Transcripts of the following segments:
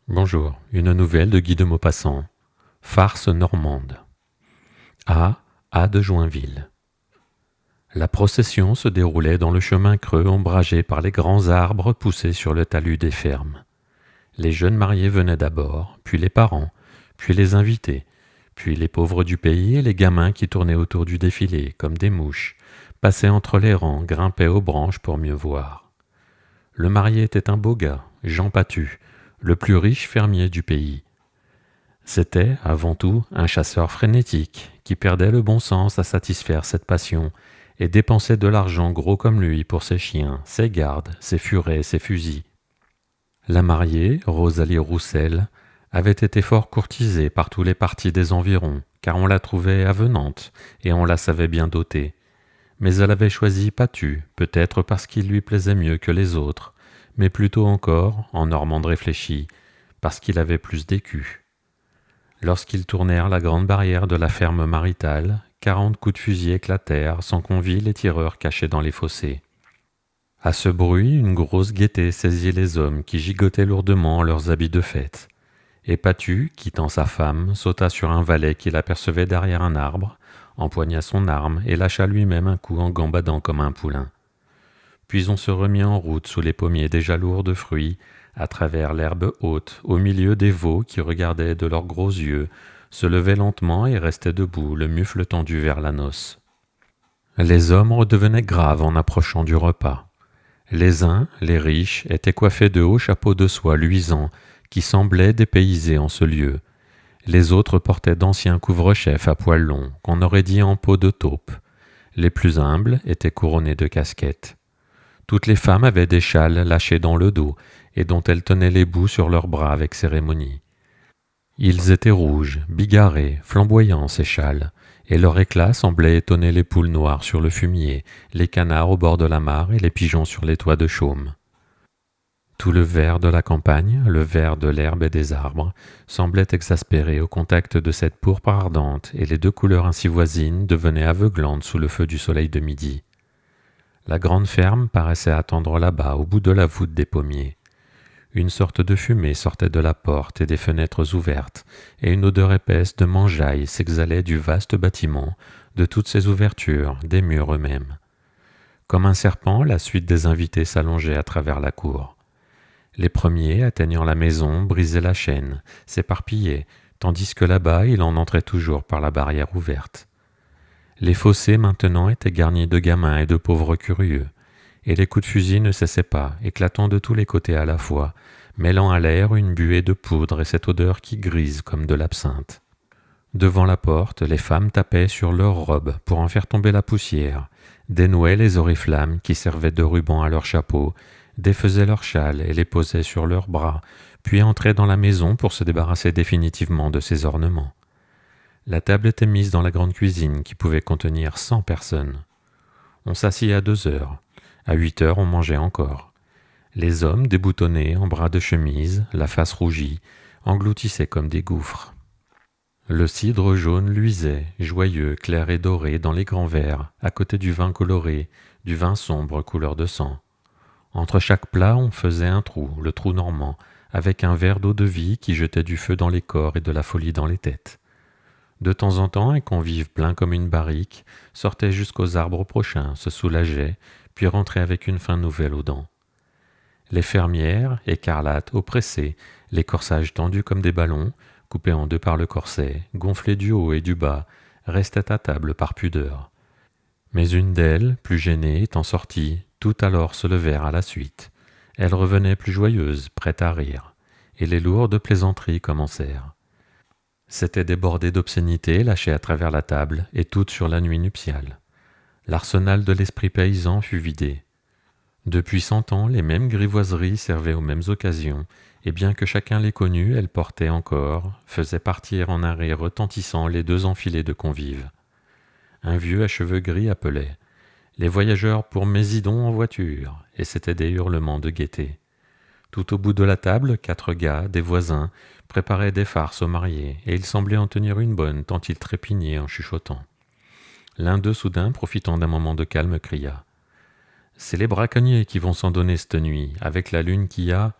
Bonjour, une nouvelle de Guy de Maupassant. Farce normande. A de Joinville. La procession se déroulait dans le chemin creux ombragé par les grands arbres poussés sur le talus des fermes. Les jeunes mariés venaient d'abord, puis les parents, puis les invités, puis les pauvres du pays et les gamins qui tournaient autour du défilé comme des mouches, passaient entre les rangs, grimpaient aux branches pour mieux voir. Le marié était un beau gars, Jean Patu, le plus riche fermier du pays. C'était, avant tout, un chasseur frénétique qui perdait le bon sens à satisfaire cette passion et dépensait de l'argent gros comme lui pour ses chiens, ses gardes, ses furets, ses fusils. La mariée, Rosalie Roussel, avait été fort courtisée par tous les partis des environs, car on la trouvait avenante et on la savait bien dotée. Mais elle avait choisi Patu, peut-être parce qu'il lui plaisait mieux que les autres, mais plutôt encore, en Normande réfléchie, parce qu'il avait plus d'écus. Lorsqu'ils tournèrent la grande barrière de la ferme maritale, 40 coups de fusil éclatèrent sans qu'on vît les tireurs cachés dans les fossés. À ce bruit, une grosse gaieté saisit les hommes qui gigotaient lourdement en leurs habits de fête. Et Patu, quittant sa femme, sauta sur un valet qu'il apercevait derrière un arbre, empoigna son arme et lâcha lui-même un coup en gambadant comme un poulain. Puis on se remit en route sous les pommiers déjà lourds de fruits, à travers l'herbe haute, au milieu des veaux qui regardaient de leurs gros yeux, se levaient lentement et restaient debout, le mufle tendu vers la noce. Les hommes redevenaient graves en approchant du repas. Les uns, les riches, étaient coiffés de hauts chapeaux de soie luisants qui semblaient dépaysés en ce lieu. Les autres portaient d'anciens couvre-chefs à poils longs, qu'on aurait dit en peau de taupe. Les plus humbles étaient couronnés de casquettes. Toutes les femmes avaient des châles lâchés dans le dos et dont elles tenaient les bouts sur leurs bras avec cérémonie. Ils étaient rouges, bigarrés, flamboyants ces châles, et leur éclat semblait étonner les poules noires sur le fumier, les canards au bord de la mare et les pigeons sur les toits de chaume. Tout le vert de la campagne, le vert de l'herbe et des arbres, semblait exaspéré au contact de cette pourpre ardente, et les deux couleurs ainsi voisines devenaient aveuglantes sous le feu du soleil de midi. La grande ferme paraissait attendre là-bas, au bout de la voûte des pommiers. Une sorte de fumée sortait de la porte et des fenêtres ouvertes, et une odeur épaisse de mangeaille s'exhalait du vaste bâtiment, de toutes ses ouvertures, des murs eux-mêmes. Comme un serpent, la suite des invités s'allongeait à travers la cour. Les premiers, atteignant la maison, brisaient la chaîne, s'éparpillaient, tandis que là-bas, il en entrait toujours par la barrière ouverte. Les fossés maintenant étaient garnis de gamins et de pauvres curieux, et les coups de fusil ne cessaient pas, éclatant de tous les côtés à la fois, mêlant à l'air une buée de poudre et cette odeur qui grise comme de l'absinthe. Devant la porte, les femmes tapaient sur leurs robes pour en faire tomber la poussière, dénouaient les oriflammes qui servaient de ruban à leurs chapeaux, défaisaient leurs châles et les posaient sur leurs bras, puis entraient dans la maison pour se débarrasser définitivement de ces ornements. La table était mise dans la grande cuisine qui pouvait contenir 100 personnes. On s'assit à 2 heures. À 8 heures, on mangeait encore. Les hommes, déboutonnés, en bras de chemise, la face rougie, engloutissaient comme des gouffres. Le cidre jaune luisait, joyeux, clair et doré, dans les grands verres, à côté du vin coloré, du vin sombre couleur de sang. Entre chaque plat, on faisait un trou, le trou normand, avec un verre d'eau-de-vie qui jetait du feu dans les corps et de la folie dans les têtes. De temps en temps, un convive plein comme une barrique sortait jusqu'aux arbres prochains, se soulageait, puis rentrait avec une faim nouvelle aux dents. Les fermières, écarlates, oppressées, les corsages tendus comme des ballons, coupés en deux par le corset, gonflés du haut et du bas, restaient à table par pudeur. Mais une d'elles, plus gênée, étant sortie, toutes alors se levèrent à la suite. Elles revenaient plus joyeuses, prêtes à rire, et les lourdes plaisanteries commencèrent. C'étaient des bordées d'obscénités lâchées à travers la table, et toutes sur la nuit nuptiale. L'arsenal de l'esprit paysan fut vidé. Depuis 100 ans, les mêmes grivoiseries servaient aux mêmes occasions, et bien que chacun les connût, elles portaient encore, faisaient partir en un rire retentissant les 2 enfilées de convives. Un vieux à cheveux gris appelait « Les voyageurs pour Mésidon en voiture !» et c'étaient des hurlements de gaieté. Tout au bout de la table, 4 gars, des voisins, préparaient des farces aux mariés, et ils semblaient en tenir une bonne tant ils trépignaient en chuchotant. L'un d'eux, soudain, profitant d'un moment de calme, cria « C'est les braconniers qui vont s'en donner cette nuit, avec la lune qu'il y a. »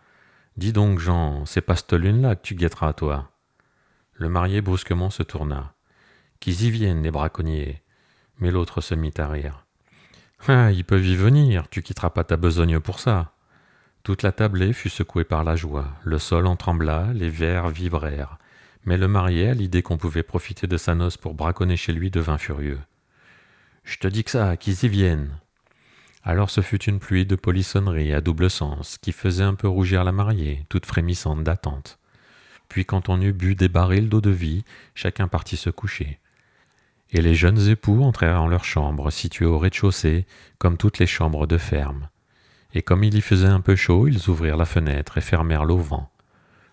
Dis donc, Jean, c'est pas cette lune-là que tu guetteras, toi. Le marié brusquement se tourna. Qu'ils y viennent, les braconniers. Mais l'autre se mit à rire. Ah, ils peuvent y venir, tu quitteras pas ta besogne pour ça. Toute la tablée fut secouée par la joie, le sol en trembla, les verres vibrèrent. Mais le marié, à l'idée qu'on pouvait profiter de sa noce pour braconner chez lui, devint furieux. Je te dis que ça, qu'ils y viennent. Alors ce fut une pluie de polissonneries à double sens, qui faisait un peu rougir la mariée, toute frémissante d'attente. Puis quand on eut bu des barils d'eau-de-vie, chacun partit se coucher. Et les jeunes époux entrèrent en leur chambre, située au rez-de-chaussée, comme toutes les chambres de ferme. Et comme il y faisait un peu chaud, ils ouvrirent la fenêtre et fermèrent l'auvent.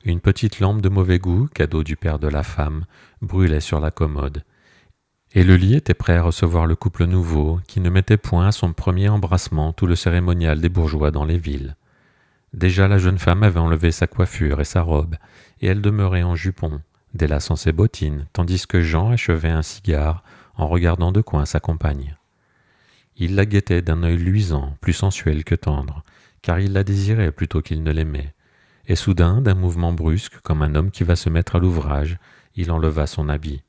Une petite lampe de mauvais goût, cadeau du père de la femme, brûlait sur la commode. Et le lit était prêt à recevoir le couple nouveau, qui ne mettait point à son premier embrassement tout le cérémonial des bourgeois dans les villes. Déjà la jeune femme avait enlevé sa coiffure et sa robe, et elle demeurait en jupon, délaçant ses bottines, tandis que Jean achevait un cigare en regardant de coin sa compagne. Il la guettait d'un œil luisant, plus sensuel que tendre, car il la désirait plutôt qu'il ne l'aimait. Et soudain, d'un mouvement brusque, comme un homme qui va se mettre à l'ouvrage, il enleva son habit.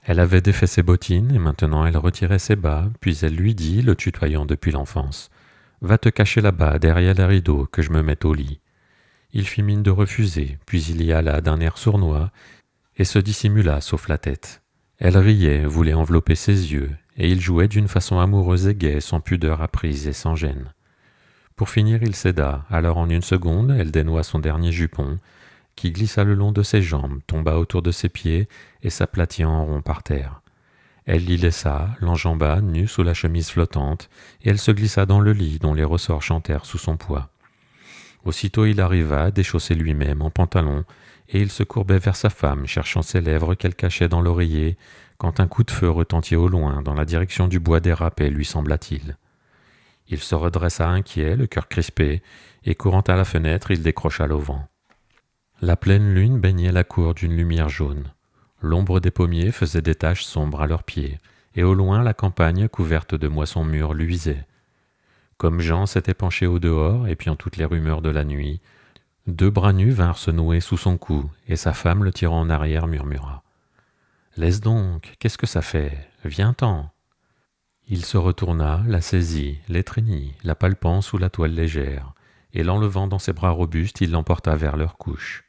Elle avait défait ses bottines, et maintenant elle retirait ses bas, puis elle lui dit, le tutoyant depuis l'enfance, « Va te cacher là-bas, derrière les rideaux, que je me mette au lit. » Il fit mine de refuser, puis il y alla d'un air sournois, et se dissimula, sauf la tête. Elle riait, voulait envelopper ses yeux, et il jouait d'une façon amoureuse et gaie, sans pudeur apprise et sans gêne. Pour finir, il céda, alors en une seconde, elle dénoua son dernier jupon, qui glissa le long de ses jambes, tomba autour de ses pieds et s'aplatit en rond par terre. Elle l'y laissa, l'enjamba, nue sous la chemise flottante, et elle se glissa dans le lit dont les ressorts chantèrent sous son poids. Aussitôt il arriva, déchaussé lui-même, en pantalon, et il se courbait vers sa femme, cherchant ses lèvres qu'elle cachait dans l'oreiller, quand un coup de feu retentit au loin, dans la direction du bois des râpets, lui sembla-t-il. Il se redressa inquiet, le cœur crispé, et courant à la fenêtre, il décrocha l'auvent. La pleine lune baignait la cour d'une lumière jaune. L'ombre des pommiers faisait des taches sombres à leurs pieds, et au loin la campagne, couverte de moissons mûres, luisait. Comme Jean s'était penché au dehors, épiant toutes les rumeurs de la nuit, deux bras nus vinrent se nouer sous son cou, et sa femme, le tirant en arrière, murmura. « Laisse donc, qu'est-ce que ça fait? Viens-t'en !» Il se retourna, la saisit, l'étreignit, la palpant sous la toile légère, et l'enlevant dans ses bras robustes, il l'emporta vers leur couche.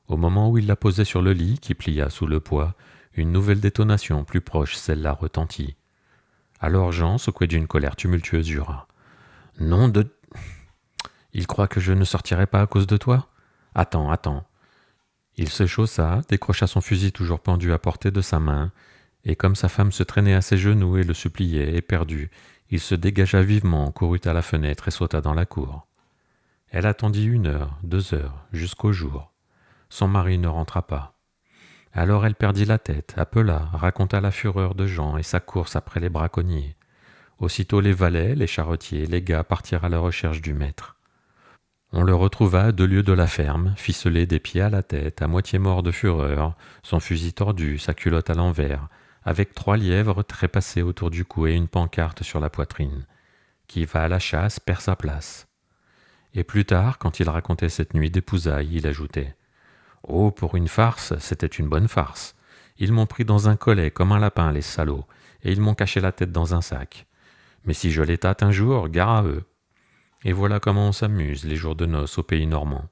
Au moment où il la posait sur le lit, qui plia sous le poids, une nouvelle détonation, plus proche, celle-là, retentit. Alors Jean, secoué d'une colère tumultueuse, jura. « Nom de... Il croit que je ne sortirai pas à cause de toi? Attends, attends. » Il se chaussa, décrocha son fusil toujours pendu à portée de sa main, et comme sa femme se traînait à ses genoux et le suppliait, éperdu, il se dégagea vivement, courut à la fenêtre et sauta dans la cour. Elle attendit 1 heure, 2 heures, jusqu'au jour. Son mari ne rentra pas. Alors elle perdit la tête, appela, raconta la fureur de Jean et sa course après les braconniers. Aussitôt les valets, les charretiers, les gars partirent à la recherche du maître. On le retrouva à 2 lieues de la ferme, ficelé des pieds à la tête, à moitié mort de fureur, son fusil tordu, sa culotte à l'envers, avec 3 lièvres trépassés autour du cou et une pancarte sur la poitrine. Qui va à la chasse perd sa place. Et plus tard, quand il racontait cette nuit d'épousailles, il ajoutait « Oh, pour une farce, c'était une bonne farce. Ils m'ont pris dans un collet comme un lapin, les salauds, et ils m'ont caché la tête dans un sac. Mais si je les tâte un jour, gare à eux. » Et voilà comment on s'amuse les jours de noces au pays normand.